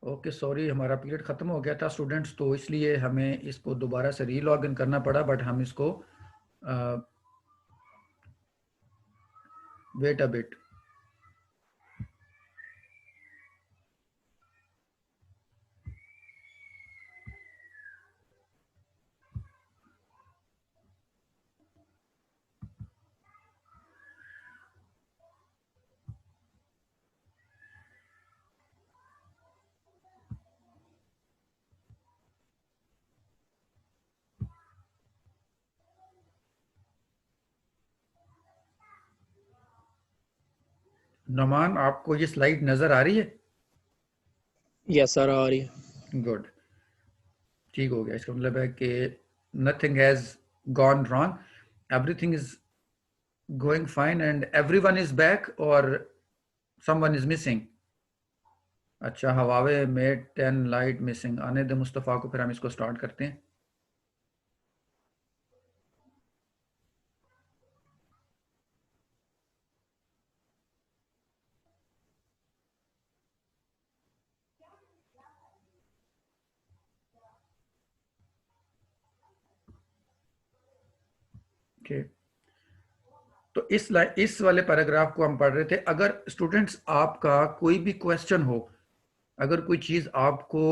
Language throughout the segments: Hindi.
ओके सॉरी, हमारा पीरियड ख़त्म हो गया था स्टूडेंट्स, तो इसलिए हमें इसको दोबारा से रीलॉग इन करना पड़ा, बट हम इसको वेट अ बिट। नमान, आपको ये स्लाइड नज़र आ रही है? यस सर, आ रही है। गुड, ठीक हो गया। इसका मतलब है कि nothing has gone wrong, everything is going fine and everyone is back, और समवन इज मिसिंग। अच्छा, हवावे मेड 10 लाइट मिसिंग, आने दे मुस्तफ़ा को, फिर हम इसको स्टार्ट करते हैं। ओके, तो इस वाले पैराग्राफ को हम पढ़ रहे थे। अगर स्टूडेंट्स आपका कोई भी क्वेश्चन हो, अगर कोई चीज़ आपको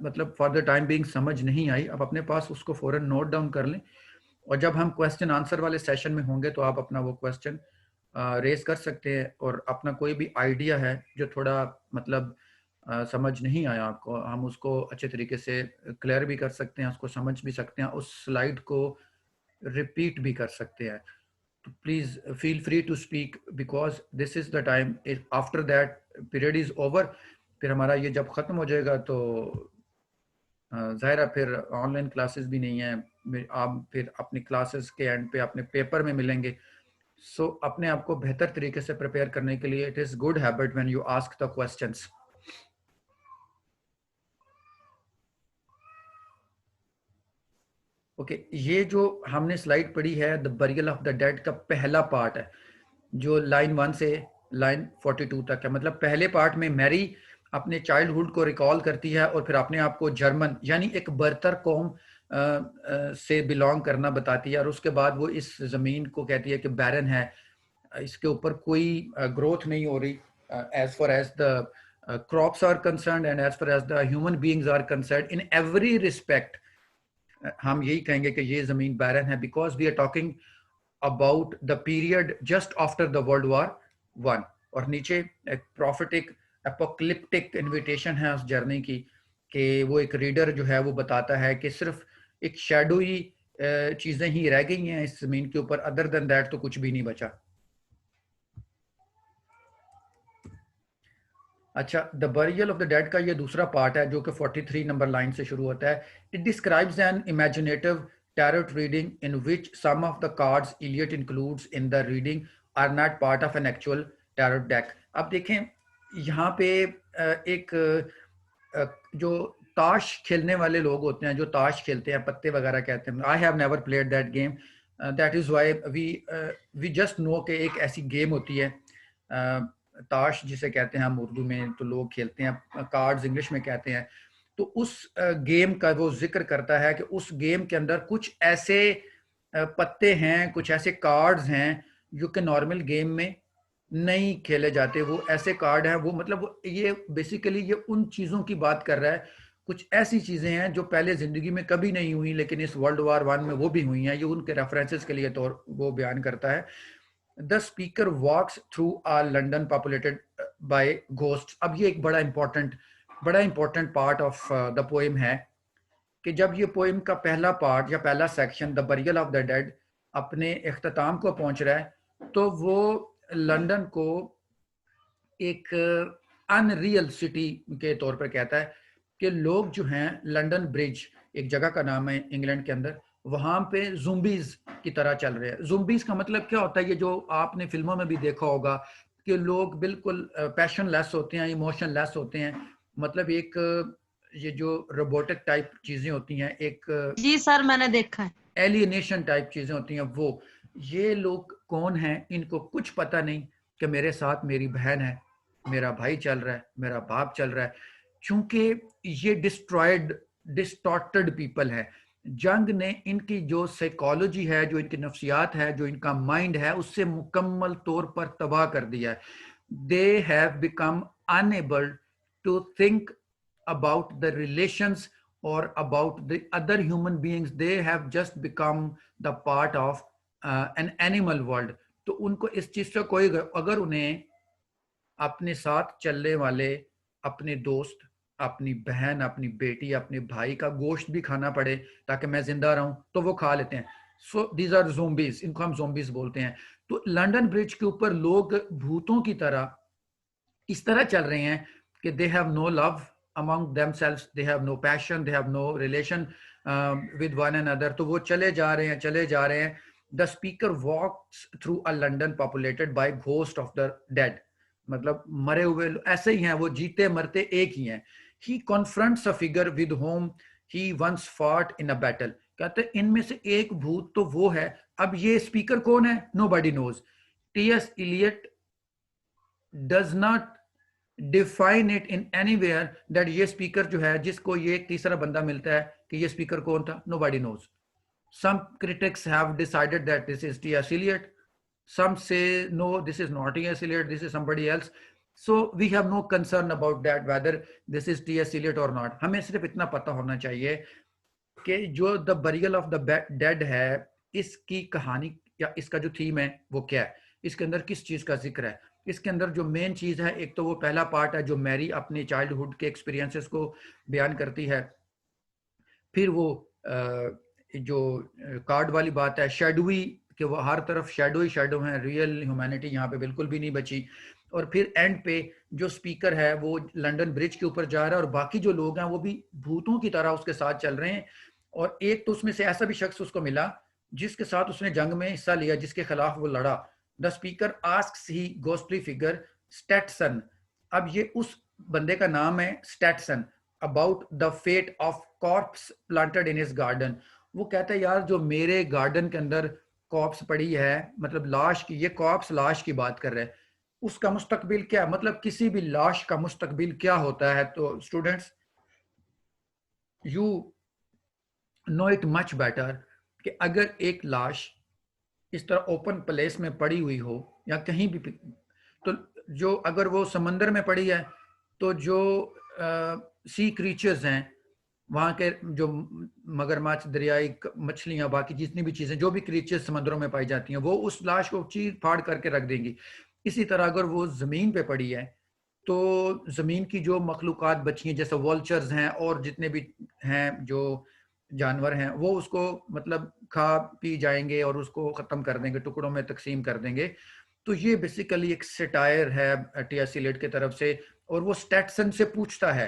मतलब फॉर द टाइम बीइंग समझ नहीं आई, आप अपने पास उसको फ़ौरन नोट डाउन कर लें, और जब हम क्वेश्चन आंसर वाले सेशन में होंगे तो आप अपना वो क्वेश्चन रेज कर सकते हैं, और अपना कोई भी आइडिया है जो थोड़ा मतलब समझ नहीं आया आपको, हम उसको अच्छे तरीके से क्लियर भी कर सकते हैं, उसको समझ भी सकते हैं, उस स्लाइड को रिपीट भी कर सकते हैं। तो please feel free to speak, because this is the time, after that period is over. फिर हमारा ये जब ख़त्म हो जाएगा तो ज़ाहिर है फिर ऑनलाइन क्लासेस भी नहीं है, आप फिर अपनी क्लासेस के एंड पे अपने पेपर में मिलेंगे। सो अपने आप को बेहतर तरीके से प्रिपेयर करने के लिए it is good habit when you ask the questions. Okay, ये जो हमने स्लाइड पढ़ी है the burial of the dead का पहला पार्ट है, जो लाइन 1 से लाइन 42 तक है। मतलब पहले पार्ट में मैरी अपने चाइल्डहुड को रिकॉल करती है, और फिर अपने आप को जर्मन यानी एक बर्तर कौम से बिलोंग करना बताती है, और उसके बाद वो इस ज़मीन को कहती है कि बैरन है, इसके ऊपर कोई ग्रोथ नहीं हो रही, as far as the crops are concern and as far as the human beings are concern in every respect. हम यही कहेंगे कि ये ज़मीन बैरन है, because we are talking about the period just after the world war one. और नीचे एक प्रॉफिटिक एपोक्लिप्टिक इन्विटेशन है उस जर्नी की, कि वो एक रीडर जो है वो बताता है कि सिर्फ एक शेडो ही चीज़ें ही रह गई हैं इस ज़मीन के ऊपर, अदर देन दैट तो कुछ भी नहीं बचा। अच्छा, the burial of the dead का ये दूसरा पार्ट है जो कि 43 नंबर लाइन से शुरू होता है। It describes an imaginative tarot reading in which some of the cards Eliot includes in the reading are not part of an actual tarot deck। अब देखें यहाँ पे एक जो ताश खेलने वाले लोग होते हैं, जो ताश खेलते हैं, पत्ते वगैरह कहते हैं, I have never played that game, that is why we just know कि एक ऐसी गेम होती है ताश, जिसे कहते हैं हम उर्दू में, तो लोग खेलते हैं, कार्ड्स इंग्लिश में कहते हैं। तो उस गेम का वो जिक्र करता है कि उस गेम के अंदर कुछ ऐसे पत्ते हैं, कुछ ऐसे कार्ड्स हैं जो कि नॉर्मल गेम में नहीं खेले जाते। वो ऐसे कार्ड हैं, वो मतलब ये बेसिकली ये उन चीज़ों की बात कर रहा है, कुछ ऐसी चीज़ें हैं जो पहले ज़िंदगी में कभी नहीं हुई, लेकिन इस वर्ल्ड वार वन में वो भी हुई हैं। ये उनके रेफरेंसेस के लिए तो वो बयान करता है। The speaker walks through a London populated by ghost. अब ये एक बड़ा important part of the poem है, कि जब ये पोएम का पहला पार्ट या पहला section the burial of the dead अपने इख्तिताम को पहुंच रहा है, तो वो लंदन को एक अनरियल सिटी के तौर पर कहता है, कि लोग जो हैं, लंदन ब्रिज एक जगह का नाम है इंग्लैंड के अंदर, वहां पे जुम्बीज की तरह चल रहे हैं। जुम्बीज का मतलब क्या होता है, ये जो आपने फिल्मों में भी देखा होगा कि लोग बिल्कुल पैशन लेस होते हैं, इमोशन लेस होते हैं, मतलब एक ये जो रोबोटिक टाइप चीजें होती हैं, एक जी सर, मैंने देखा है। एलियनेशन टाइप चीजें होती हैं, वो ये लोग कौन हैं, इनको कुछ पता नहीं कि मेरे साथ मेरी बहन है, मेरा भाई चल रहा है, मेरा बाप चल रहा है। चूंकि ये डिस्टॉर्टेड पीपल है, जंग ने इनकी जो साइकोलॉजी है, जो इनकी नफ्सियात है, जो इनका माइंड है, उससे मुकम्मल तौर पर तबाह कर दिया है. They have become unable to think about the relations or about the other human beings. They have just become the part of an animal world. तो उनको इस चीज से कोई, अगर उन्हें अपने साथ चलने वाले अपने दोस्त, अपनी बहन, अपनी बेटी, अपने भाई का गोश्त भी खाना पड़े ताकि मैं जिंदा रहूं, तो वो खा लेते हैं. सो दीज आर ज़ोंबीज, इनको हम ज़ोंबीज बोलते हैं. तो लंदन ब्रिज के ऊपर लोग भूतों की तरह इस तरह चल रहे हैं कि they have no love among themselves, they have no passion, they have no relation with one another. तो वो चले जा रहे हैं, चले जा रहे हैं. The speaker walks through a London populated by ghost of the dead. मतलब मरे हुए ऐसे ही हैं, वो जीते मरते एक ही हैं. He confronts a figure with whom he once fought in a battle. कहते इनमें से एक भूत तो वो है. अब ये स्पीकर कौन है? Nobody knows. T.S. Eliot does not define it in anywhere that ये स्पीकर जो है, जिसको ये एक तीसरा बंदा मिलता है कि ये स्पीकर कौन था, nobody knows. Some critics have decided that this is T.S. Eliot. Some say no, this is not T.S. Eliot, this is somebody else. So we have no concern about that whether this is T.S. Eliot or not. हमें सिर्फ इतना पता होना चाहिए कि जो the burial of the dead है, इसकी कहानी या इसका जो थीम है वो क्या है, इसके अंदर किस चीज का जिक्र है. इसके अंदर जो मेन चीज है, एक तो वो पहला पार्ट है जो मैरी अपने चाइल्डहुड के एक्सपीरियंसेस को बयान करती है. फिर वो जो कार्ड वाली बात है, शेडोई, कि वो हर तरफ शेडो ही शेडो है, रियल ह्यूमैनिटी यहाँ पे बिल्कुल भी नहीं बची. और फिर एंड पे जो स्पीकर है वो लंदन ब्रिज के ऊपर जा रहा है और बाकी जो लोग हैं वो भी भूतों की तरह उसके साथ चल रहे हैं. और एक तो उसमें से ऐसा भी शख्स उसको मिला जिसके साथ उसने जंग में हिस्सा लिया, जिसके खिलाफ वो लड़ा. The speaker asks he ghostly figure Stetson, अब ये उस बंदे का नाम है Stetson, about the fate of corpse planted in his garden. वो कहता है यार जो मेरे गार्डन के अंदर कॉर्प्स पड़ी है, मतलब लाश की, ये कॉर्प्स लाश की बात कर रहे हैं, उसका मुस्तकबिल क्या, मतलब किसी भी लाश का मुस्तकबिल क्या होता है. तो students, you know it much better कि अगर एक लाश इस तरह ओपन प्लेस में पड़ी हुई हो या कहीं भी, तो जो अगर वो समंदर में पड़ी है तो जो सी क्रीचर्स हैं वहाँ के, जो मगरमच्छ, दरियाई मछलियाँ, बाकी जितनी भी चीज़ें, जो भी क्रीचर्स समंदरों में पाई जाती हैं, वो उस लाश को चीर फाड़ करके रख देंगी. इसी तरह अगर वो ज़मीन पे पड़ी है तो ज़मीन की जो मखलूक़ात बची हैं, जैसे वल्चर्स हैं और जितने भी हैं जो जानवर हैं, वो उसको मतलब खा पी जाएंगे और उसको ख़त्म कर देंगे, टुकड़ों में तकसीम कर देंगे. तो ये बेसिकली एक सटायर है टी.एस. एलियट की तरफ से. और वो स्टेटसन से पूछता है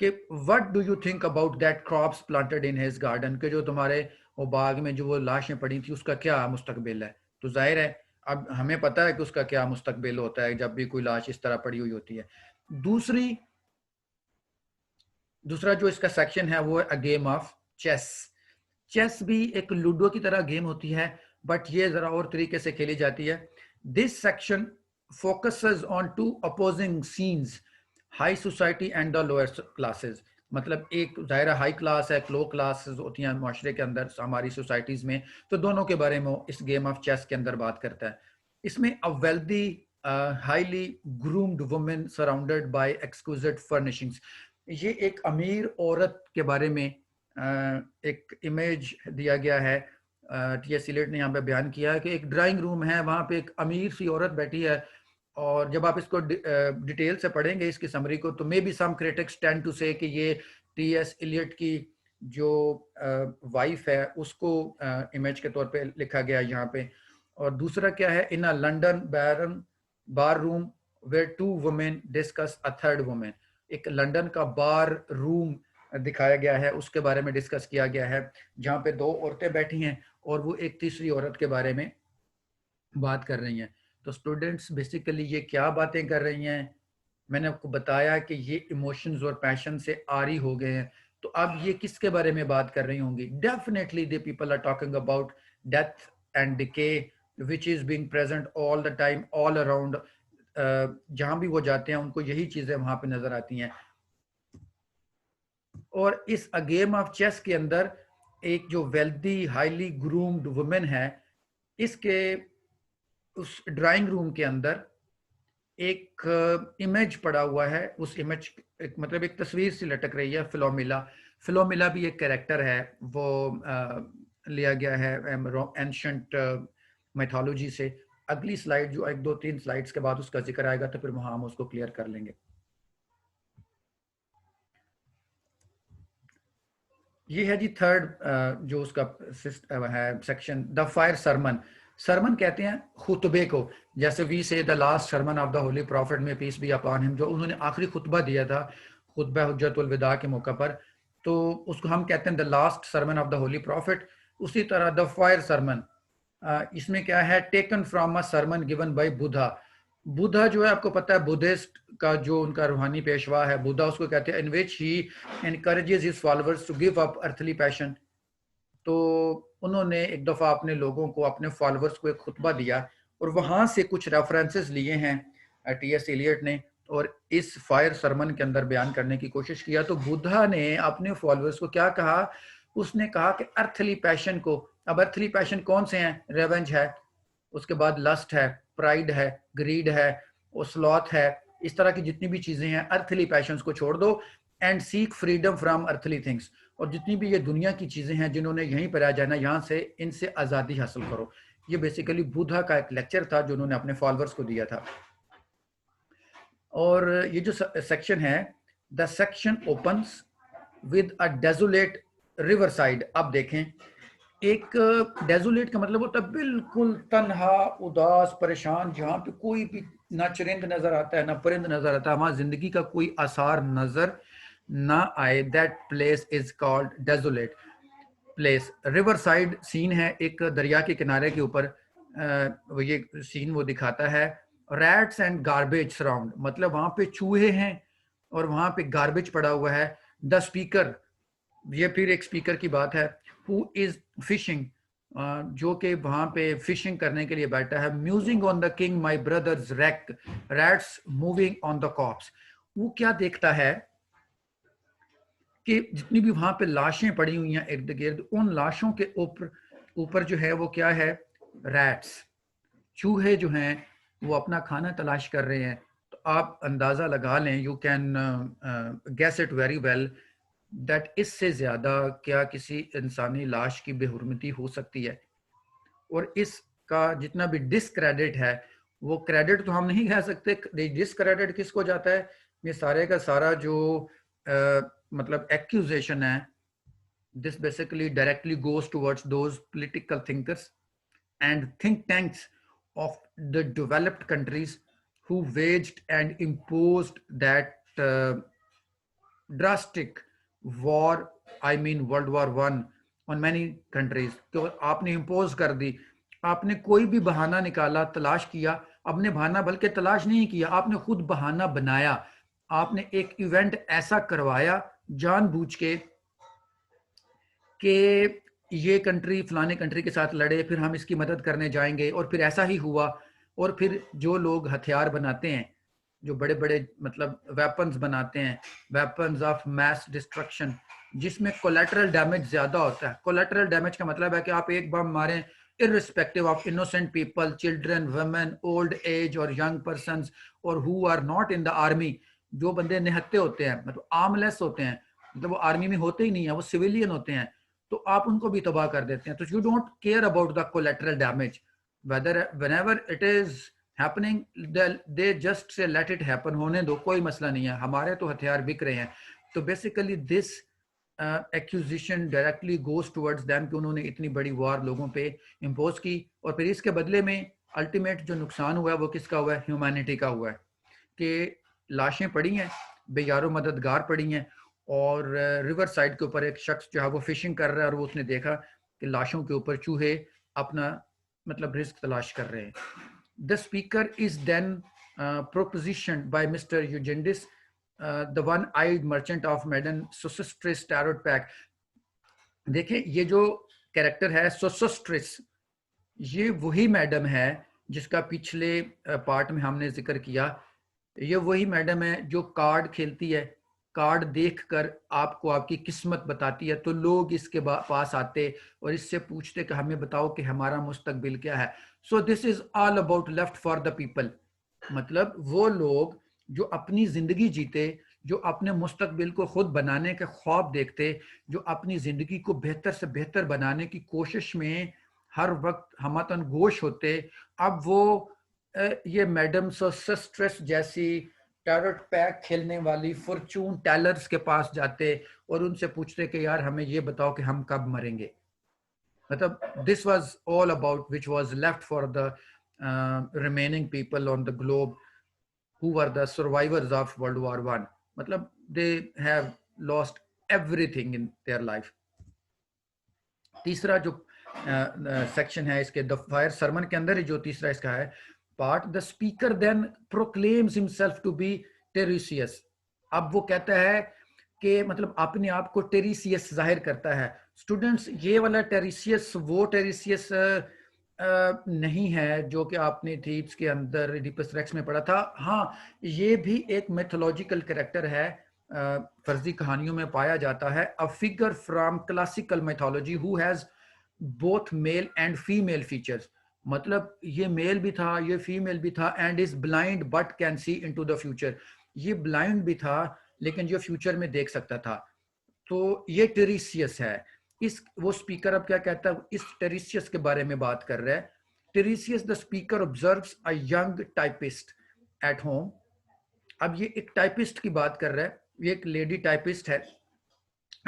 कि what do you think about that crops planted in his garden, के जो तुम्हारे वो बाग में जो वो लाशें पड़ी थी उसका क्या मुस्तकबिल है. तो जाहिर है अब हमें पता है कि उसका क्या मुस्तकबिल होता है जब भी कोई लाश इस तरह पड़ी हुई होती है. दूसरा जो इसका सेक्शन है वो है a game of chess. Chess भी एक लूडो की तरह गेम होती है, बट ये जरा और तरीके से खेली जाती है. This section focuses on to opposing scenes, high society and the lower classes. मतलब एक जाहिर हाई क्लास है, लो क्लासेस होती हैं माशरे के अंदर, हमारी सोसाइटीज में, तो दोनों के बारे में इस गेम ऑफ चेस के अंदर बात करता है. इसमें a wealthy highly groomed women surrounded by exclusive furnishings, ये एक अमीर औरत के बारे में एक इमेज दिया गया है. टी.एस. एलियट ने यहाँ पे बयान किया है कि एक ड्राइंग रूम है, वहाँ पे एक अमीर सी औरत बैठी है, और जब आप इसको डिटेल से पढ़ेंगे इसकी समरी को, तो may be some critics tend to say कि ये टी.एस. एलियट की जो वाइफ है उसको इमेज के तौर पे लिखा गया यहाँ पे. और दूसरा क्या है, in a London bar room where two women discuss a third women, एक लंदन का बार रूम दिखाया गया है, उसके बारे में डिस्कस किया गया है, जहाँ पे दो औरतें बैठी हैं और वो एक तीसरी औरत के बारे में बात कर रही हैं. तो स्टूडेंट्स बेसिकली ये क्या बातें कर रही हैं, मैंने आपको बताया कि ये इमोशंस और पैशन से आरी हो गए हैं. तो अब ये किसके बारे में बात कर रही होंगी? Definitely the people are talking about death and decay which is being present all the time all around. जहाँ भी वो जाते हैं उनको यही चीज़ें वहाँ पे नज़र आती हैं. और इस अ गेम ऑफ चेस के अंदर एक जो वेल्दी हाईली ग्रूम्ड वुमेन है, इसके उस ड्राइंग रूम के अंदर एक इमेज पड़ा हुआ है। उस इमेज मतलब एक तस्वीर सी लटक रही है, फिलोमिला। फिलोमिला भी एक कैरेक्टर है, वो लिया गया है एंशंट माइथोलॉजी से। अगली स्लाइड जो 1 2 3 स्लाइड्स के बाद उसका जिक्र आएगा तो फिर वहां हम उसको क्लियर कर लेंगे। ये है जी थर्ड जो उसका है section, the fire sermon. Sermon कहते हैं खुतबे को, जैसे we say the last sermon of the holy prophet में पीस बी अपॉन हिम, जो उन्होंने आखिरी खुतबा दिया था खुतबा हुज्जतुल विदा के मौका पर, तो उसको हम कहते हैं the last sermon of the holy prophet. उसी तरह द फायर सरमन, इसमें क्या है, taken from a sermon given by Buddha. Buddha जो है आपको पता है बुद्धिस्ट का जो उनका रूहानी पेशवा है बुद्धा, उसको कहते हैं in which he encourages his followers to give up earthly passion. तो उन्होंने एक दफ़ा अपने लोगों को, अपने फॉलोअर्स को एक खुतबा दिया और वहां से कुछ रेफरेंसेस लिए हैं टी.एस. एलियट ने और इस फायर सरमन के अंदर बयान करने की कोशिश किया। तो बुद्धा ने अपने फॉलोअर्स को क्या कहा, उसने कहा कि अर्थली पैशन को, अब अर्थली पैशन कौन से हैं, रेवेंज है, उसके बाद लस्ट है, प्राइड है, ग्रीड है, और स्लॉथ है, इस तरह की जितनी भी चीजें हैं अर्थली पैशंस को छोड़ दो and seek freedom from earthly things. और जितनी भी ये दुनिया की चीजें हैं जिन्होंने यहीं पर आ जाना, यहाँ से इनसे आजादी हासिल करो। ये बेसिकली बुद्धा का एक लेक्चर था जो उन्होंने अपने फॉलोअर्स को दिया था। और ये जो सेक्शन है, the section opens with a desolate river side. अब देखें, एक डेजोलेट का मतलब होता है बिल्कुल तन्हा, उदास, परेशान, जहां पे कोई भी ना चरिंद नजर आता है ना परिंद नजर आता है, वहां जिंदगी का कोई आसार नजर ना आए। That place is called desolate place. River side scene है, एक दरिया के किनारे के ऊपर ये सीन वो दिखाता है। रैट्स एंड गार्बेज सराउंड, मतलब वहां पे चूहे हैं और वहां पे गार्बेज पड़ा हुआ है। द स्पीकर, ये फिर एक स्पीकर की बात है, हु इज फिशिंग, जो कि वहां पे फिशिंग करने के लिए बैठा है। Musing on the king my brother's wreck, rats moving on the corpse. वो क्या देखता है कि जितनी भी वहां पे लाशें पड़ी हुई हैं इर्द गिर्द, उन लाशों के ऊपर ऊपर जो है वो क्या है, रैट्स, चूहे जो हैं वो अपना खाना तलाश कर रहे हैं। तो आप अंदाजा लगा लें, you can guess it very well that इससे ज्यादा क्या किसी इंसानी लाश की बेहुरमती हो सकती है। और इसका जितना भी डिसक्रेडिट है, वो क्रेडिट तो हम नहीं कह सकते, डिसक्रेडिट किसको जाता है, ये सारे का सारा जो मतलब एक्यूजेशन है, this basically directly goes towards those political thinkers and think tanks of the developed countries who waged and imposed that drastic war, I mean World War I on many countries। तो आपने इम्पोज कर दी, आपने कोई भी बहाना निकाला, तलाश किया, आपने बहाना बल्कि तलाश नहीं किया, आपने खुद बहाना बनाया। आपने एक इवेंट ऐसा करवाया जानबूझ के कि ये कंट्री फलाने कंट्री के साथ लड़े, फिर हम इसकी मदद करने जाएंगे, और फिर ऐसा ही हुआ। और फिर जो लोग हथियार बनाते हैं, जो बड़े बड़े मतलब वेपन्स बनाते हैं, वेपन्स ऑफ मैस डिस्ट्रक्शन, जिसमें कोलेटरल डैमेज ज्यादा होता है। कोलेटरल डैमेज का मतलब है कि आप एक बम मारें irrespective of innocent people, children, women, old age और young persons, और who are not in the army, जो बंदे निहत्ते होते हैं, मतलब आर्मलेस होते हैं, मतलब वो आर्मी में होते ही नहीं है, वो सिविलियन होते हैं, तो आप उनको भी तबाह कर देते हैं। तो you don't care about the collateral damage, whether whenever it is happening they just say let it happen, होने दो, कोई मसला नहीं है, हमारे तो हथियार बिक रहे हैं। तो basically this accusation directly goes towards them कि उन्होंने इतनी बड़ी वार लोगों पे इम्पोज की, और फिर इसके बदले में अल्टीमेट जो नुकसान हुआ है वो किसका हुआ है, ह्यूमैनिटी का हुआ है, कि लाशें पड़ी हैं, बेयारो मददगार पड़ी हैं, और रिवर साइड के ऊपर एक शख्स जो है वो फिशिंग कर रहा है और वो उसने देखा कि लाशों के ऊपर चूहे अपना मतलब रिस्क तलाश कर रहे हैं। The speaker is then proposition by mister Eugenides, the one eyed merchant of Madame Sosostris tarot pack. देखें ये जो कैरेक्टर है सोसिस्ट्रिस, ये वही मैडम है जिसका पिछले पार्ट में हमने जिक्र किया। ये वही मैडम है जो कार्ड खेलती है, कार्ड देखकर आपको आपकी किस्मत बताती है, तो लोग इसके पास आते और इससे पूछते कि हमें बताओ कि हमारा मुस्तकबिल क्या है. So this is all about left for the people. मतलब वो लोग जो अपनी जिंदगी जीते, जो अपने मुस्तकबिल को खुद बनाने के ख्वाब देखते, जो अपनी जिंदगी को बेहतर से बेहतर बनाने की कोशिश में हर वक्त हमतन गोश होते, अब वो ये मैडम स्ट्रेस जैसी टैरोट पैक खेलने वाली फॉर्चून टेलर्स के पास जाते और उनसे पूछते कि यार हमें ये बताओ कि हम कब मरेंगे. मतलब this was all about which was left for the remaining people on the globe who were the survivors of World War One. मतलब they have lost everything in their life. तीसरा जो सेक्शन है इसके द फायर सरमन के अंदर ही जो तीसरा इसका है part, the speaker then proclaims himself to be Tiresias. अब वो कहता है कि मतलब अपने आप को टेरिसियस जाहिर करता है. स्टूडेंट्स, ये वाला टेरिसियस वो टेरिसियस नहीं है जो कि आपने थीब्स के अंदर इडिपस रेक्स में पढ़ा था. हाँ, ये भी एक मैथोलॉजिकल कैरेक्टर है, फर्जी कहानियों में पाया जाता है. A figure from classical mythology who has both male and female features. मतलब ये मेल भी था, ये फीमेल भी था. And is blind but can see into the future. ये ब्लाइंड भी था लेकिन ये फ्यूचर में देख सकता था. तो ये टेरिसियस है. इस वो स्पीकर अब क्या कहता है, इस टेरिसियस के बारे में बात कर रहा है. Tiresias the speaker observes a young typist at home. अब ये एक टाइपिस्ट की बात कर रहा है, ये एक लेडी टाइपिस्ट है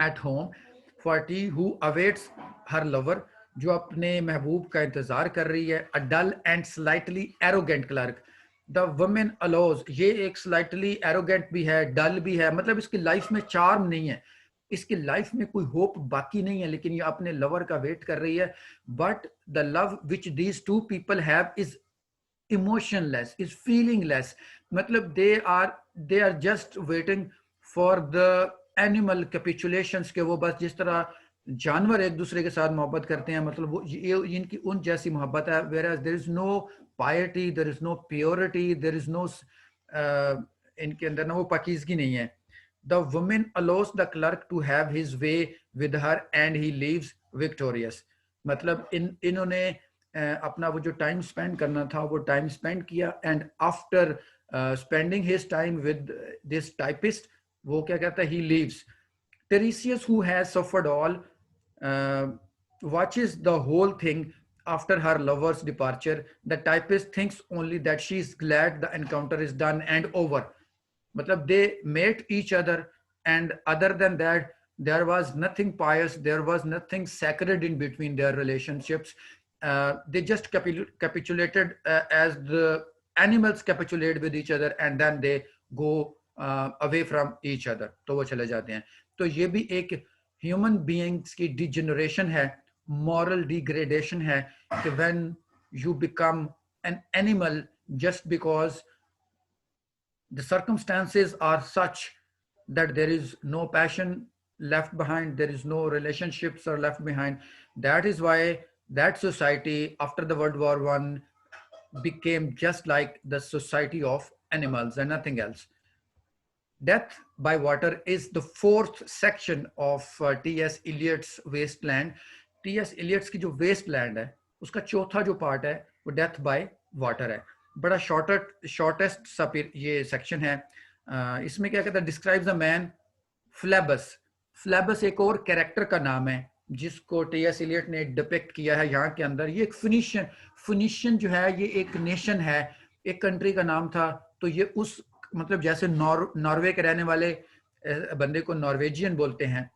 at home 40 who awaits her lover, जो अपने महबूब का इंतजार कर रही है. A dull and slightly arrogant clerk. The women allows, ये एक स्लाइटली एरोगेंट भी है, डल भी है. मतलब इसकी लाइफ में चार्म नहीं है, इसकी लाइफ में कोई होप बाकी नहीं है, लेकिन ये अपने लवर का वेट कर रही है. But the love which these two people have is emotionless, is feelingless. मतलब they are just waiting for the animal capitulations के वो बस जिस तरह जानवर एक दूसरे के साथ मोहब्बत करते हैं, मतलब वो ये इनकी उन जैसी मोहब्बत है. Where there is no piety, there is no purity, there is no इनके अंदर ना वो पाकीज़गी नहीं है. The woman allows the clerk to have his way with her and he leaves victorious. मतलब इन्होंने अपना वो जो टाइम स्पेंड करना था वो टाइम स्पेंड किया. And after spending his time with this typist, वो क्या कहता है, he leaves. Tiresias, who has suffered all, watches the whole thing after her lover's departure. The typist thinks only that she is glad the encounter is done and over. मतलब they met each other and other than that there was nothing pious, there was nothing sacred in between their relationships. They just capitulated as the animals capitulate with each other and then they go away from each other. तो वो चले जाते हैं. तो ये भी एक ह्यूमन बीइंग्स की डिजेनरेशन है, मॉरल डिग्रेडेशन है कि when you become an animal just because the circumstances are such that there is no passion left behind, there is no relationships are left behind. That is why that society after the World War One became just like the society of animals and nothing else. Death by water is the fourth section of T.S. Eliot's Wasteland. T.S. Eliot's की जो Wasteland है उसका चौथा जो पार्ट है वो डेथ बाय वाटर है. बड़ा शॉर्टेस्ट सा ये सेक्शन है. इसमें क्या कहता है, डिस्क्राइब्स अ मैन फ्लेबस. फ्लेबस एक और कैरेक्टर का नाम है जिसको टी.एस. एलियट ने डिपिक्ट किया है यहाँ के अंदर. ये एक फिनिशियन जो है ये एक नेशन है, एक कंट्री का नाम था. तो ये उस मतलब जैसे नॉर्वे के रहने वाले बंदे को नॉर्वेजियन बोलते हैं,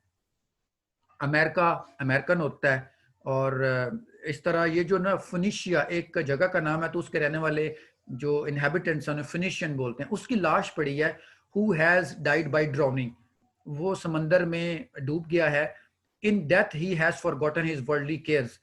अमेरिका अमेरिकन होता है, और इस तरह ये जो ना फिनिशिया एक जगह का नाम है तो उसके रहने वाले जो इनहेबिटेंट्स हैं फिनिशियन बोलते हैं. उसकी लाश पड़ी है, who has died by drowning, वो समंदर में डूब गया है. In death he has forgotten his worldly cares.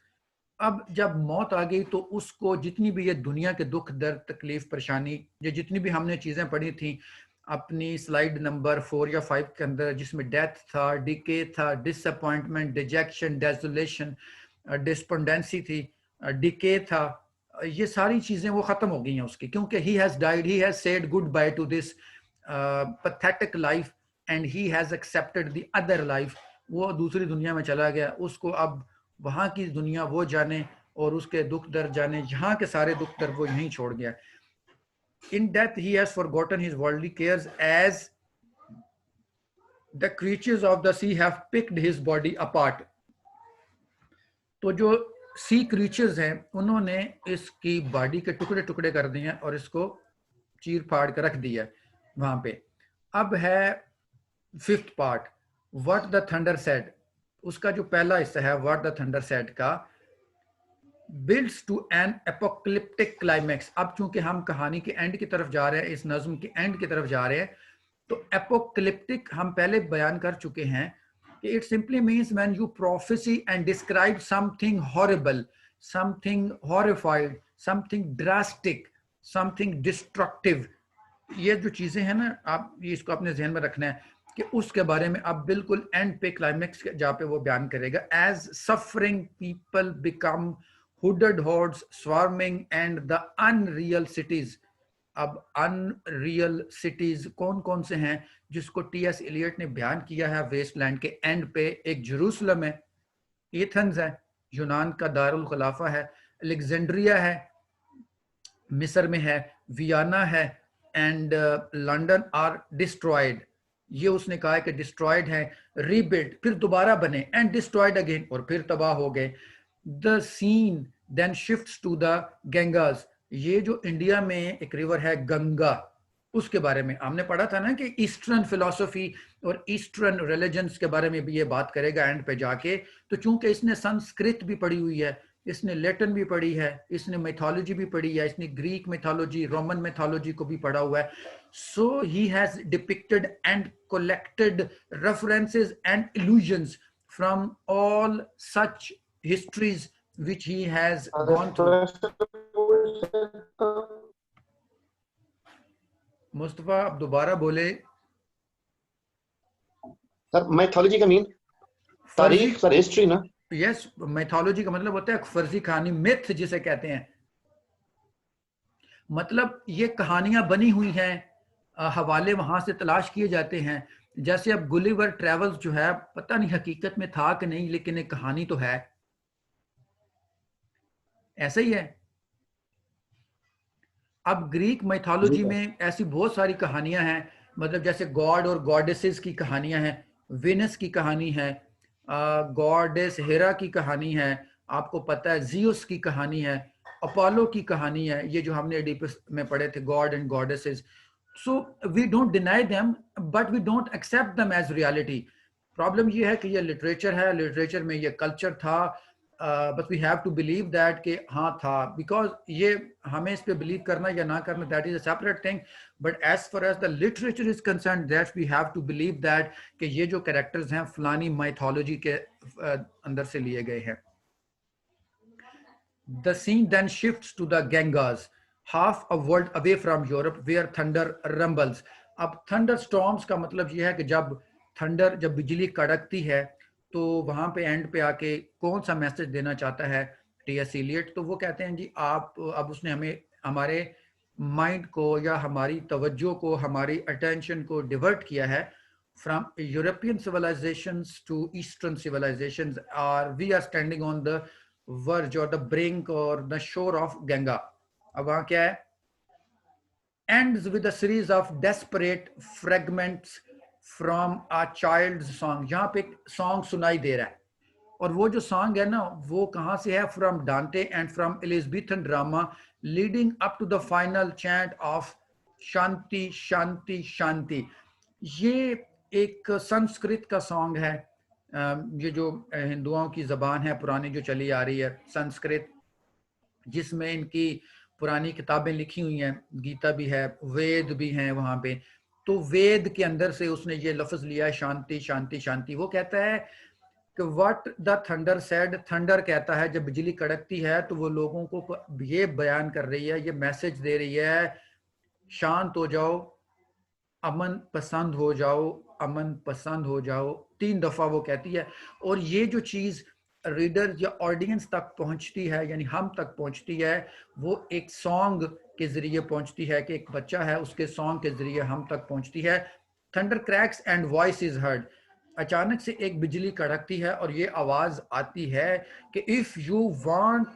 अब जब मौत आ गई तो उसको जितनी भी ये दुनिया के दुख दर्द तकलीफ परेशानी, ये जितनी भी हमने चीजें पढ़ी थी अपनी स्लाइड नंबर 4 या 5 के अंदर, जिसमें डेथ था, डिके था, डिसअपॉइंटमेंट, डिजेक्शन, डेसोलेशन, डिस्पोंडेंसी थी, डिके था, ये सारी चीजें वो खत्म हो गई हैं उसकी, क्योंकि he has died, he has said good by two this pathetic life and he has accepted the other life, वो दूसरी दुनिया में चला गया, उसको अब वहां की दुनिया वो जाने और उसके दुख दर्द जाने, यहाँ के सारे दुख दर्द वो यहीं छोड़ गया. In death he has forgotten his worldly cares as the creatures of the sea have picked his body apart. तो जो सी क्रीचर्स हैं उन्होंने इसकी बॉडी के टुकड़े टुकड़े कर दिए हैं और इसको चीर फाड़ कर रख दिया वहां पे. अब है fifth part, what the thunder said. उसका जो पहला हिस्सा है व्हाट द थंडर सेड का, builds to an apocalyptic climax. अब चूंकि हम कहानी के एंड की तरफ जा रहे हैं, इस नज्म के एंड की तरफ जा रहे हैं, तो एपोकलिप्टिक हम पहले बयान कर चुके हैं कि it simply means when you prophecy and describe something horrible, something horrified, something drastic, something destructive. ये जो चीजें हैं ना, आप ये इसको अपने जहन में रखना है कि उसके बारे में अब बिल्कुल एंड पे क्लाइमेक्स जहाँ पे वो बयान करेगा. As suffering people become hooded hordes swarming and the unreal cities. अब अनरियल सिटीज कौन कौन से हैं जिसको टी.एस. एलियट ने बयान किया है वेस्टलैंड के एंड पे? एक जेरूसलम है, एथेंस है, यूनान का दारुल खिलाफा है, अलेक्जेंड्रिया है, मिस्र में है, वियना है, एंड लंदन आर डिस्ट्रॉयड. ये उसने कहा है कि डिस्ट्रॉयड है, रीबिल्ड, फिर दोबारा बने, एंड डिस्ट्रॉयड अगेन, और फिर तबाह हो गए. The scene then shifts to the Ganges. ये जो इंडिया में एक रिवर है गंगा, उसके बारे में हमने पढ़ा था ना कि ईस्टर्न फिलॉसफी और ईस्टर्न रिलीजन्स के बारे में भी ये बात करेगा एंड पे जाके. तो चूंकि इसने संस्कृत भी पढ़ी हुई है, इसने लैटिन भी पढ़ी है, इसने मैथोलॉजी भी पढ़ी है, इसने ग्रीक मैथोलॉजी, रोमन मैथोलॉजी को भी पढ़ा हुआ है. So he has depicted and collected references and illusions from all such histories which he has gone through. Mustafa आप दोबारा बोले. सर मैथोलॉजी का मीन तारीख, सर हिस्ट्री ना? यस, मैथोलॉजी का मतलब होता है फर्जी कहानी, मिथ जिसे कहते हैं. मतलब ये कहानियां बनी हुई हैं, हवाले वहां से तलाश किए जाते हैं. जैसे अब गुलिवर ट्रेवल्स जो है, पता नहीं हकीकत में था कि नहीं, लेकिन एक कहानी तो है, ऐसा ही है. अब ग्रीक मैथोलॉजी में ऐसी बहुत सारी कहानियां हैं, मतलब जैसे गॉड और गॉडेसेस की कहानियां हैं, विनस की कहानी है, गॉडेस हेरा की कहानी है, आपको पता है जियोस की कहानी है, अपोलो की कहानी है, ये जो हमने एडिपस में पढ़े थे, God and goddesses. So we don't deny them, but we don't accept them as reality. Problem ये है कि ये लिटरेचर है, लिटरेचर में ये कल्चर था, but we have to believe that कि हाँ था, बिकॉज ये हमें इस पे बिलीव करना या ना करना that is a separate thing. But as far as the literature is concern, that we have to believe that कि ये जो कैरेक्टर्स हैं फलानी माइथोलॉजी के अंदर से लिए गए हैं. The scene then shifts to the Gangas, half a world away from Europe, where thunder rumbles. अब थंडर स्टॉर्म्स का मतलब यह है कि जब थंडर, जब बिजली कड़कती है, तो वहां पे एंड पे आके कौन सा मैसेज देना चाहता है टी.एस. एलियट? तो वो कहते हैं जी आप, अब उसने हमें हमारे माइंड को या हमारी तवज्जो को, हमारी अटेंशन को डिवर्ट किया है from European civilizations to Eastern civilizations, और we are standing on the verge or the brink or the shore of Ganga. अब वहां क्या है? ends with a series of desperate fragments from a child's song. यहाँ पे एक सॉन्ग सुनाई दे रहा है, और वो जो सॉन्ग है ना, वो कहाँ से है? From Dante and from Elizabethan drama leading up to the final chant of shanti shanti shanti. ये एक संस्कृत का सॉन्ग है, ये जो हिंदुओं की जबान है पुरानी जो चली आ रही है, संस्कृत, जिसमें इनकी पुरानी किताबें लिखी हुई हैं, गीता भी है, वेद भी हैं वहां पे. तो वेद के अंदर से उसने ये लफ्ज लिया है शांति शांति शांति. वो कहता है कि what the thunder said, thunder कहता है जब बिजली कड़कती है तो वो लोगों को ये बयान कर रही है, ये मैसेज दे रही है, शांत हो जाओ, अमन पसंद हो जाओ, अमन पसंद हो जाओ. 3 दफा वो कहती है. और ये जो चीज रीडर या ऑडियंस तक पहुंचती है, यानी हम तक पहुंचती है, वो एक सॉन्ग के जरिए पहुंचती है, कि एक बच्चा है उसके सॉन्ग के जरिए हम तक पहुंचती है. Thunder cracks and voice is heard, अचानक से एक बिजली कड़कती है और ये आवाज आती है कि if you want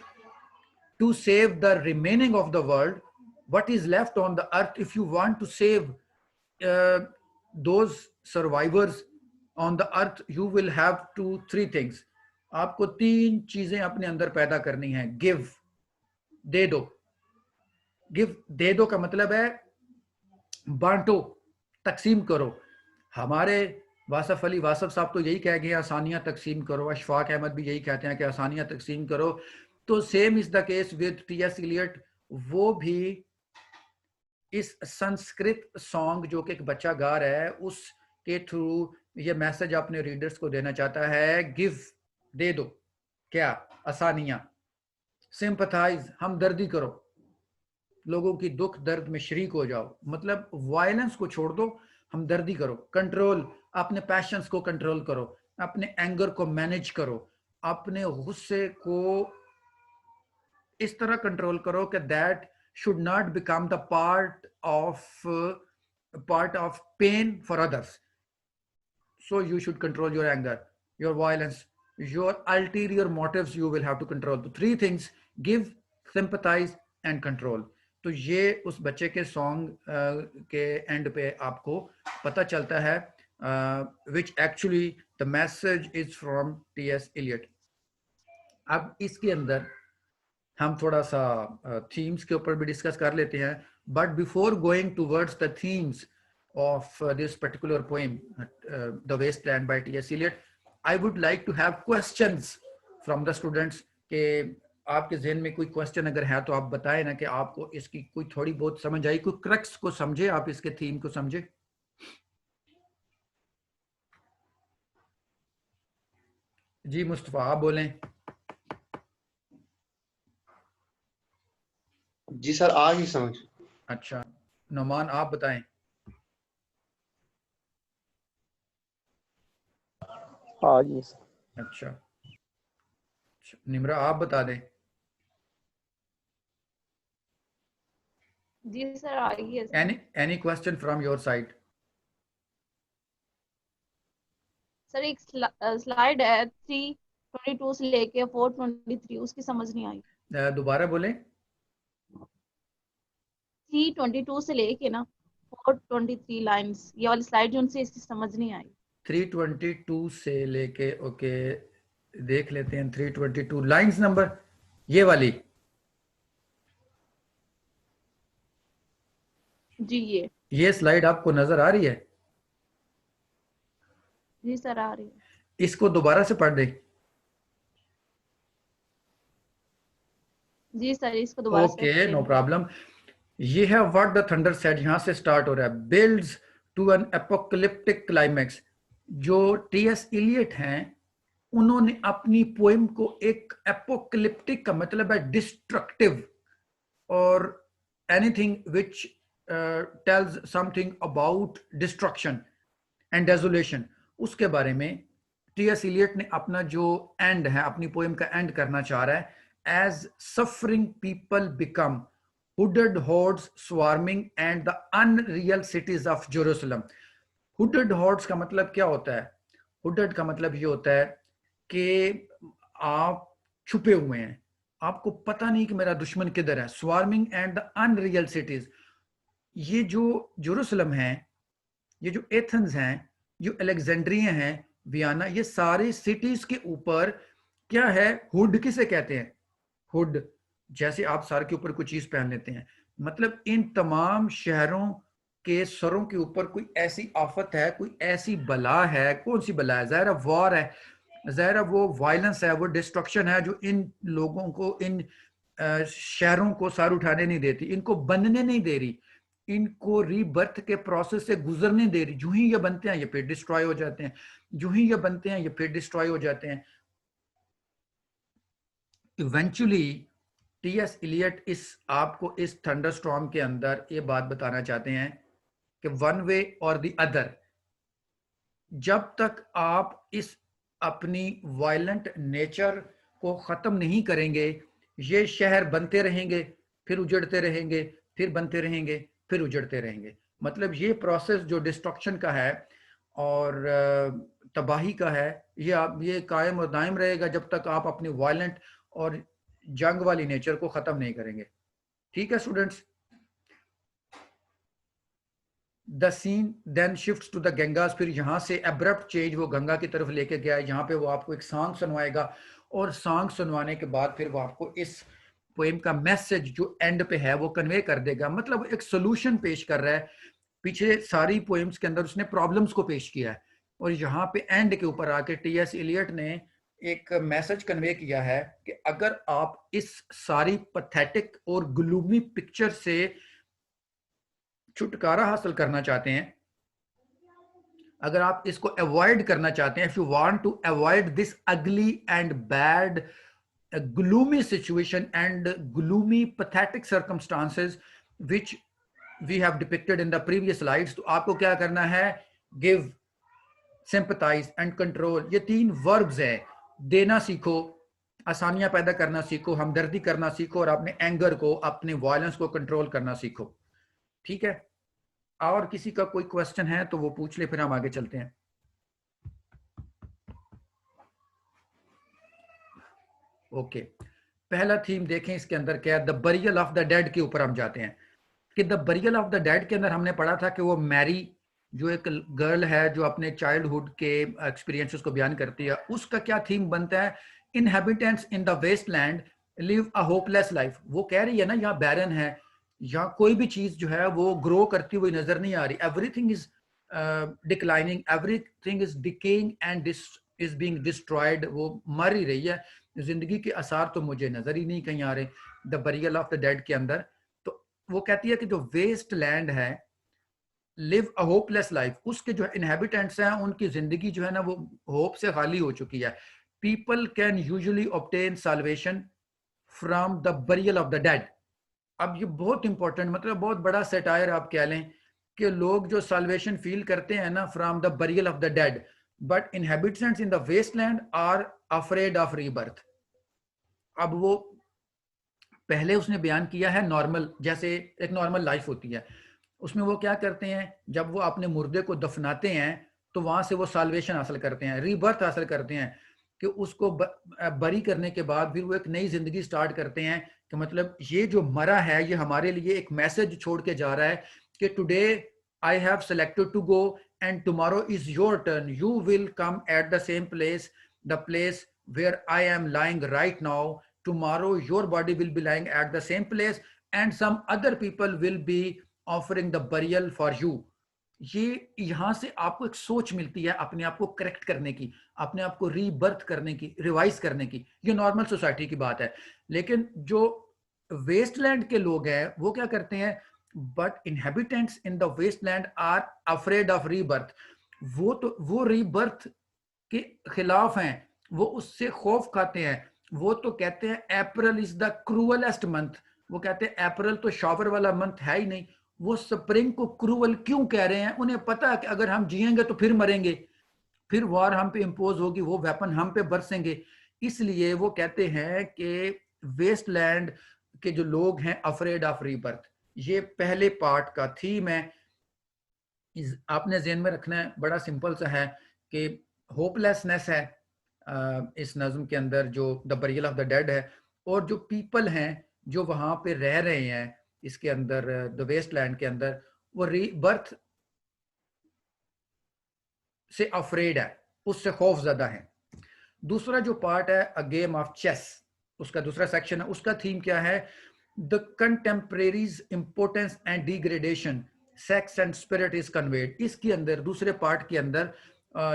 to save the remaining of the world, what is left on the earth, if you want to save those survivors on the earth, you will have to three things, आपको तीन चीजें अपने अंदर पैदा करनी है। गिव, दे दो। गिव, दे दो का मतलब है बांटो, तकसीम करो। हमारे वासफ अली वासफ साहब तो यही कह गए आसानियां तकसीम करो, अशफाक अहमद भी यही कहते हैं कि आसानियां तकसीम करो। तो same is the case with T S. Eliot, वो भी इस संस्कृत सॉन्ग जो कि एक बच्चा गा रहा है उसके थ्रू ये मैसेज अपने रीडर्स को देना चाहता है, गिव, दे दो, क्या, आसानियां। सिंपथाइज, हमदर्दी करो, लोगों की दुख दर्द में शरीक हो जाओ, मतलब वायलेंस को छोड़ दो, हमदर्दी करो। कंट्रोल, अपने पैशंस को कंट्रोल करो, अपने एंगर को मैनेज करो, अपने गुस्से को इस तरह कंट्रोल करो कि that should not become the part of pain for others. So you should control your anger, your violence, your ulterior motives you will have to control. The three things: give, sympathize and control. तो ये उस बच्चे के सॉन्ग के एंड पे आपको पता चलता है, which actually the message is from T.S. Eliot. अब इसके अंदर हम थोड़ा सा थीम्स के ऊपर भी डिस्कस कर लेते हैं, but before going towards the themes of this particular poem the Waste Land by T S. Eliot, I would like to have questions from the students के आपके जहन में कोई क्वेश्चन अगर है तो आप बताएं ना कि आपको इसकी कोई थोड़ी बहुत समझ आई, कोई क्रक्स को समझे, आप इसके थीम को समझे। जी मुस्तफा, आप बोलें। जी सर, आ गई समझ। अच्छा, नौमान आप बताएं। हाँ जी। अच्छा, निम्रा आप बता दें। जी सर, आ गई है। Any question from your side? Sir एक स्लाइड है 322 से लेके 423, उसकी समझ नहीं आई। दोबारा बोलें। 322 से लेके ना 423 लाइंस, ये वाली स्लाइड जो उनसे इसकी समझ नहीं आई। 322 से लेके, ओके देख लेते हैं। 322 लाइंस नंबर, ये वाली। जी ये स्लाइड आपको नजर आ रही है? जी सर, आ रही है। इसको दोबारा से पढ़ दें। जी सर, इसको दोबारा से ओके, नो प्रॉब्लम। ये है व्हाट द थंडर सेड, यहां से स्टार्ट हो रहा है। Builds to an apocalyptic climax. जो टी.एस. इलियट हैं उन्होंने अपनी पोएम को एक एपोकलिप्टिक का मतलब है डिस्ट्रक्टिव और anything which tells something about destruction and desolation, उसके बारे में टी.एस. इलियट ने अपना जो एंड है, अपनी पोएम का एंड करना चाह रहा है। As suffering people become hooded hordes swarming and the unreal cities of Jerusalem. Hooded hordes का मतलब क्या होता है? हुडेड का मतलब ये होता है कि आप छुपे हुए हैं, आपको पता नहीं कि मेरा दुश्मन किधर है। Swarming and the unreal cities, ये जो जेरूसलम है, ये जो एथेंस हैं, जो अलेक्जेंड्रिया हैं, वियना, ये सारी सिटीज के ऊपर क्या है? हुड किसे कहते हैं? हुड, जैसे आप सर के ऊपर कोई चीज पहन लेते हैं, मतलब इन तमाम शहरों के सरों के ऊपर कोई ऐसी आफत है, कोई ऐसी बला है। कौन सी बला है? ज़ाहिर वॉर है, ज़ाहिर वो वायलेंस है, वो डिस्ट्रक्शन है जो इन लोगों को, इन शहरों को सर उठाने नहीं देती, इनको बनने नहीं दे रही, इनको रीबर्थ के प्रोसेस से गुजरने दे रही। जो ही ये बनते हैं ये फिर डिस्ट्रॉय हो जाते हैं, जो ही ये बनते हैं ये फिर डिस्ट्रॉय हो जाते हैं। Eventually T.S.. इलियट आपको इस थंडरस्टॉर्म के अंदर ये बात बताना चाहते हैं कि वन वे और द अदर, जब तक आप इस अपनी वायलेंट नेचर को खत्म नहीं करेंगे, ये शहर बनते रहेंगे, फिर उजड़ते रहेंगे, फिर बनते रहेंगे, फिर उजड़ते रहेंगे। मतलब ये प्रोसेस जो डिस्ट्रक्शन का है और तबाही का है, ये कायम और दायम रहेगा जब तक आप अपनी वायलेंट और जंग वाली नेचर को ख़त्म नहीं करेंगे। ठीक है students. The scene then shifts to the Ganges, फिर यहाँ से एब्रप्ट चेंज वो गंगा की तरफ लेके गया है। यहाँ पे वो आपको एक सॉन्ग सुनवाएगा और सॉन्ग सुनवाने के बाद फिर वो आपको इस पोएम का मैसेज जो एंड पे है वो कन्वे कर देगा। मतलब एक सोल्यूशन पेश कर रहा है। पीछे सारी पोएम्स के अंदर उसने प्रॉब्लम्स को पेश किया है और यहाँ पे एंड के ऊपर आके टी.एस. एलियट ने एक मैसेज कन्वे किया है कि अगर आप इस सारी पैथेटिक और ग्लूमी पिक्चर से छुटकारा हासिल करना चाहते हैं, अगर आप इसको अवॉइड करना चाहते हैं, if you want to avoid this ugly and bad gloomy situation and gloomy pathetic circumstances which we have depicted in the previous slides, तो आपको क्या करना है? give, sympathize and control, ये 3 verbs हैं। देना सीखो, आसानियां पैदा करना सीखो, हमदर्दी करना सीखो और अपने एंगर को, अपने वायलेंस को कंट्रोल करना सीखो। ठीक है, और किसी का कोई क्वेश्चन है तो वो पूछ ले, फिर हम आगे चलते हैं। ओके, पहला थीम देखें इसके अंदर क्या है। The burial of the dead के ऊपर हम जाते हैं कि the burial of the dead के अंदर हमने पढ़ा था कि वो मैरी जो एक गर्ल है जो अपने चाइल्डहुड के एक्सपीरियंसेस को बयान करती है, उसका क्या थीम बनता है? Inhabitants in the Waste Land live a hopeless life. वो कह रही है ना, यहाँ बैरन है, यहाँ कोई भी चीज जो है वो ग्रो करती हुई नजर नहीं आ रही। Everything is declining, everything is decaying and is being destroyed. वो मर ही रही है, जिंदगी के आसार तो मुझे नजर ही नहीं कहीं आ रहे the burial of the dead के अंदर। तो वो कहती है कि जो वेस्ट लैंड है, लिव अ होपलेस लाइफ, उसके जो इनहेबिटेंट्स हैं उनकी जिंदगी जो है ना वो होप से खाली हो चुकी है। People can usually obtain salvation from the burial of the dead. अब ये बहुत इंपॉर्टेंट, मतलब बहुत बड़ा सेटायर आप कह लें कि लोग जो साल्वेशन फील करते हैं ना from the burial of the dead, but inhabitants in the Waste Land are afraid of rebirth. अब वो पहले उसने बयान किया है नॉर्मल, जैसे एक नॉर्मल लाइफ होती है, उसमें वो क्या करते हैं, जब वो अपने मुर्दे को दफनाते हैं तो वहां से वो साल्वेशन हासिल करते हैं, रीबर्थ हासिल करते हैं, कि उसको बरी करने के बाद फिर वो एक नई जिंदगी स्टार्ट करते हैं। कि मतलब ये जो मरा है ये हमारे लिए एक मैसेज छोड़ के जा रहा है कि today I have selected to go and tomorrow is your turn, you will come at the same place, the place where I am lying right now. Tomorrow your body will be lying at the same place and some other people will be offering the burial for you. ये यहाँ से आपको एक सोच मिलती है अपने आप को करेक्ट करने की, अपने आप को रीबर्थ करने की, रिवाइज करने की। ये नॉर्मल सोसाइटी की बात है। लेकिन जो वेस्टलैंड के लोग हैं वो क्या करते हैं? But inhabitants in the Waste Land are afraid of rebirth. वो रीबर्थ के खिलाफ हैं, वो उससे खौफ खाते हैं। वो तो कहते हैं अप्रैल इज द क्रूअलेस्ट मंथ। वो कहते हैं अप्रैल तो शॉवर वाला मंथ है ही नहीं। वो स्प्रिंग को क्रूअल क्यों कह रहे हैं? उन्हें पता है कि अगर हम जिएंगे तो फिर मरेंगे, फिर वॉर हम पे इम्पोज होगी, वो वेपन हम पे बरसेंगे। इसलिए वो कहते हैं कि वेस्टलैंड के जो लोग हैं अफ्रेड ऑफ रीबर्थ। ये पहले पार्ट का थीम है। आपने ज़हन में रखना है, बड़ा सिंपल सा है कि होपलेसनेस है इस नज्म के अंदर जो the burial of the dead है, और जो पीपल हैं जो वहां पे रह रहे हैं इसके अंदर द वेस्टलैंड के अंदर, वो रीबर्थ से अफ्रेड है, उससे खौफ ज़्यादा है। दूसरा जो पार्ट है अ गेम ऑफ चेस, उसका दूसरा सेक्शन है, उसका थीम क्या है? The कंटेम्परेरीज importance and degradation, sex and spirit is conveyed. इसके अंदर दूसरे पार्ट के अंदर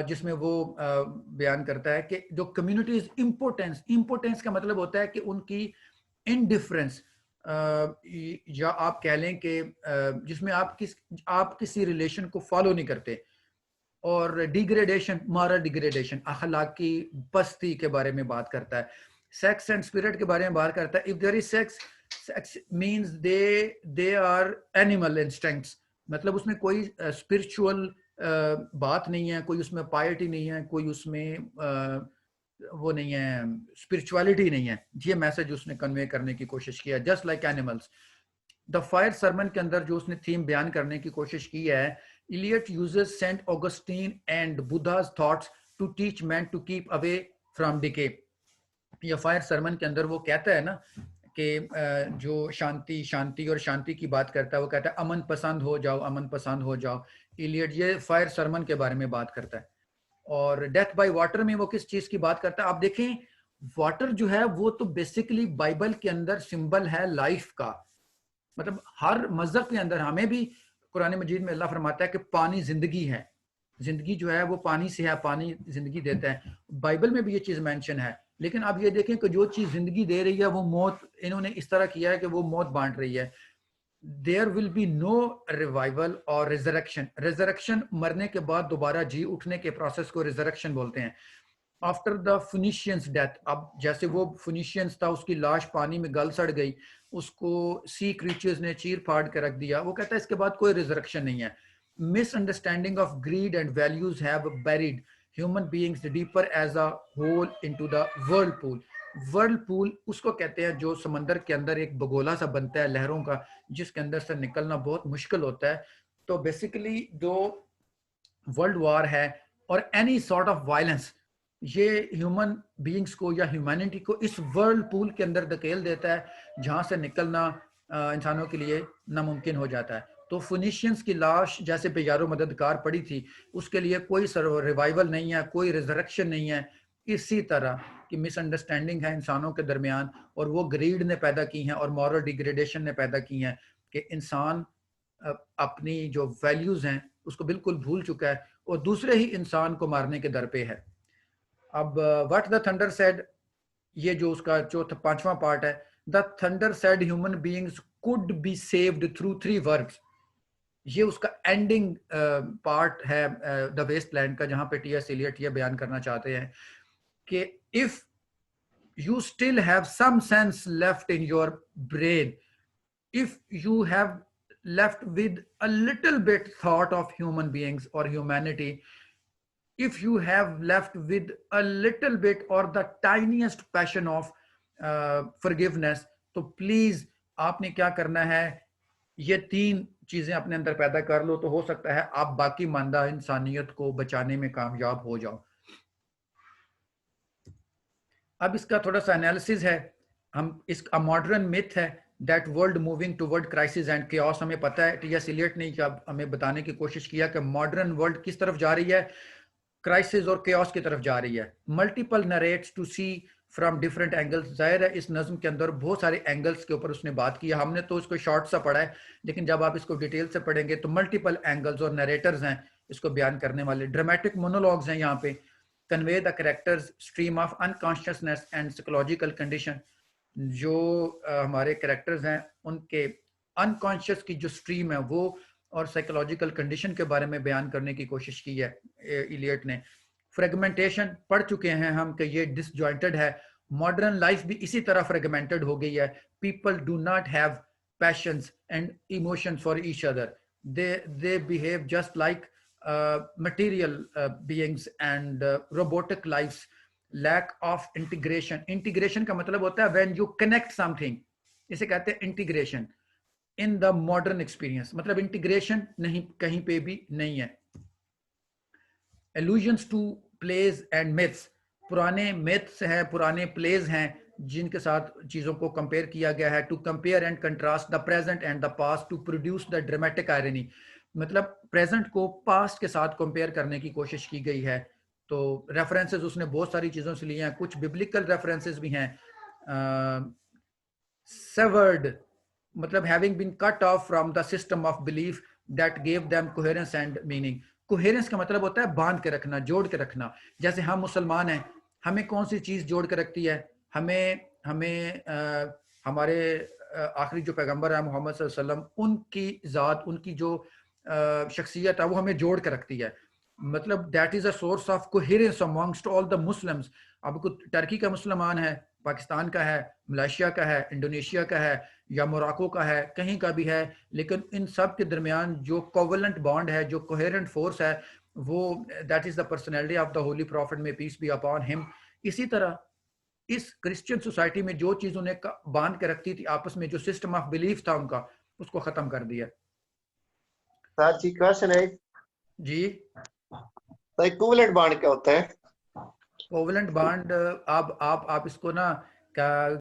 जिसमें वो बयान करता है कि जो कम्युनिटीज इम्पोर्टेंस, इम्पोर्टेंस का मतलब होता है कि उनकी इनडिफरेंस, या आप कह लें कि जिसमें आप किसी रिलेशन को फॉलो नहीं करते, और डिग्रेडेशन, मॉरल डिग्रेडेशन, अखलाकी पस्ती के बारे में बात करता है। सेक्स एंड स्पिरिट के बारे में बात करता है। If there is sex, sex means they are animal instincts, मतलब उसमें कोई स्पिरिचुअल बात नहीं है, कोई उसमें पायटी नहीं है, कोई उसमें वो नहीं है, स्पिरिचुअलिटी नहीं है। ये मैसेज उसने कन्वे करने की कोशिश किया। Just like animals, the fire sermon के अंदर जो उसने थीम बयान करने की कोशिश की है, Eliot uses Saint Augustine and Buddha's thoughts to teach man to keep away from decay. या फायर सरमन के अंदर वो कहता है ना कि जो शांति शांति और शांति की बात करता है, वो कहता है अमन पसंद हो जाओ, अमन पसंद हो जाओ। इलियट ये फायर सरमन के बारे में बात करता है। और डेथ बाय वाटर में वो किस चीज की बात करता है? आप देखें, वाटर जो है वो तो बेसिकली बाइबल के अंदर सिंबल है लाइफ का। मतलब हर मजहब के अंदर, हमें भी कुरान मजीद में अल्लाह फरमाता है कि पानी जिंदगी है, जिंदगी जो है वो पानी से है, पानी जिंदगी देता है। बाइबल में भी ये चीज मेंशन है। लेकिन आप ये देखें कि जो चीज जिंदगी दे रही है वो मौत, इन्होंने इस तरह किया है कि वो मौत बांट रही है। There will be no revival और रिजरेक्शन। रिजरेक्शन मरने के बाद दोबारा जी उठने के प्रोसेस को रिजरेक्शन बोलते हैं। आफ्टर द फिनिशियंस डेथ, अब जैसे वो फिनिशियंस था, उसकी लाश पानी में गल सड़ गई, उसको सी क्रीचर्स ने चीर फाड़ के रख दिया, वो कहता है इसके बाद कोई रिजरेक्शन नहीं है। Misunderstanding of greed and values have buried human beings deeper as a whole into the whirlpool. Whirlpool उसको कहते हैं जो समंदर के अंदर एक बगोला सा बनता है लहरों का, जिसके अंदर से निकलना बहुत मुश्किल होता है। तो बेसिकली जो वर्ल्ड वॉर है और एनी सॉर्ट ऑफ वायलेंस, ये ह्यूमन बीइंग्स को या ह्यूमैनिटी को इस वर्ल्ड पूल के अंदर धकेल देता है, जहां से निकलना इंसानों के लिए नामुमकिन हो जाता है। तो फिनिशियंस की लाश जैसे बेयारो मददगार पड़ी थी, उसके लिए कोई रिवाइवल नहीं है, कोई रिजरेक्शन नहीं है। इसी तरह की मिसअंडरस्टैंडिंग है इंसानों के दरमियान, और वो ग्रीड ने पैदा की हैं और मॉरल डिग्रेडेशन ने पैदा की हैं कि इंसान अपनी जो वैल्यूज हैं उसको बिल्कुल भूल चुका है और दूसरे ही इंसान को मारने के दर पे है। अब व्हाट द थंडर सेड, ये जो उसका चौथा पांचवा पार्ट है, the thunder said human beings could be saved through 3 verbs. ये उसका एंडिंग पार्ट है द वेस्टलैंड का, जहां पे टी.एस. एलियट ये बयान करना चाहते हैं कि if you still have some sense left in your brain, if you have left with a little bit thought of human beings or humanity, if you have left with a little bit or the tiniest passion of forgiveness, तो प्लीज आपने क्या करना है, ये 3 चीजें अपने अंदर पैदा कर लो, तो हो सकता है आप बाकी मानदा इंसानियत को बचाने में कामयाब हो जाओ। अब इसका थोड़ा सा एनालिसिस है। हम इसका मॉडर्न मिथ है that world moving toward crisis and chaos. हमें पता है, टी.एस. एलियट ने हमें बताने की कोशिश किया कि मॉडर्न वर्ल्ड किस तरफ जा रही है, क्राइसिस और केओस की तरफ जा रही है। Multiple narrates to see from different angles. जाहिर है इस नज्म के अंदर बहुत सारे एंगल्स के ऊपर उसने बात की है। हमने तो इसको शॉर्ट सा पढ़ा है, लेकिन जब आप इसको डिटेल से पढ़ेंगे तो मल्टीपल एंगल्स और नरेटर्स हैं इसको बयान करने वाले। ड्रामेटिक मोनोलॉग्स हैं यहाँ पे। Convey the characters stream of unconsciousness and psychological condition. जो हमारे कैरेक्टर्स हैं उनके अनकॉन्शियस की जो स्ट्रीम है वो और साइकोलॉजिकल कंडीशन के बारे में बयान करने की कोशिश की है इलियट ने। फ्रेगमेंटेशन पढ़ चुके हैं हम कि ये डिसजॉइंटेड है। मॉडर्न लाइफ भी इसी तरह फ्रेगमेंटेड हो गई है। People do not have patience and emotions for each other, they behave just like material beings and robotic lives. Lack of integration. Integration का मतलब होता है when you connect something, इसे कहते हैं integration in the modern experience। मतलब integration नहीं, कहीं पे भी नहीं है। Allusions to plays and myths। पुराने myths हैं, पुराने plays हैं जिनके साथ चीजों को कंपेयर किया गया है। To compare and contrast the present and the past to produce the dramatic irony। मतलब प्रेजेंट को पास्ट के साथ कंपेयर करने की कोशिश की गई है। तो रेफरेंसेस उसने बहुत सारी चीजों से लिए हैं, कुछ बिब्लिकल रेफरेंसेस भी हैं। severed मतलब having been cut off from the system of belief that gave them coherence and meaning। Coherence का मतलब होता है बांध के रखना, जोड़ के रखना। जैसे हम मुसलमान हैं, हमें कौन सी चीज जोड़ के रखती है? हमें हमारे आखिरी जो पैगंबर है मोहम्मद सल्लल्लाहु अलैहि वसल्लम, उनकी जात, उनकी जो शख्सियत है वो हमें जोड़ के रखती है। मतलब that is a source of coherence amongst all the Muslims. अब टर्की का मुसलमान है, पाकिस्तान का है, मलेशिया का है, इंडोनेशिया का है या मोरक्को का है, कहीं का भी है, लेकिन इन सब के दरमियान जो कोवेलेंट बॉन्ड है, जो कोहेरेंट फोर्स है, वो that is the personality of the holy prophet, में पीस बी अपॉन हिम। इसी तरह इस क्रिश्चियन सोसाइटी में जो चीज उन्हें बांध के रखती थी आपस में, जो सिस्टम ऑफ बिलीफ था उनका, उसको खत्म कर दिया। सर जी क्वेश्चन है जी, तो इक्विवेलेंट बॉन्ड क्या होता है? कोवलेंट बॉन्ड, आप इसको ना क्या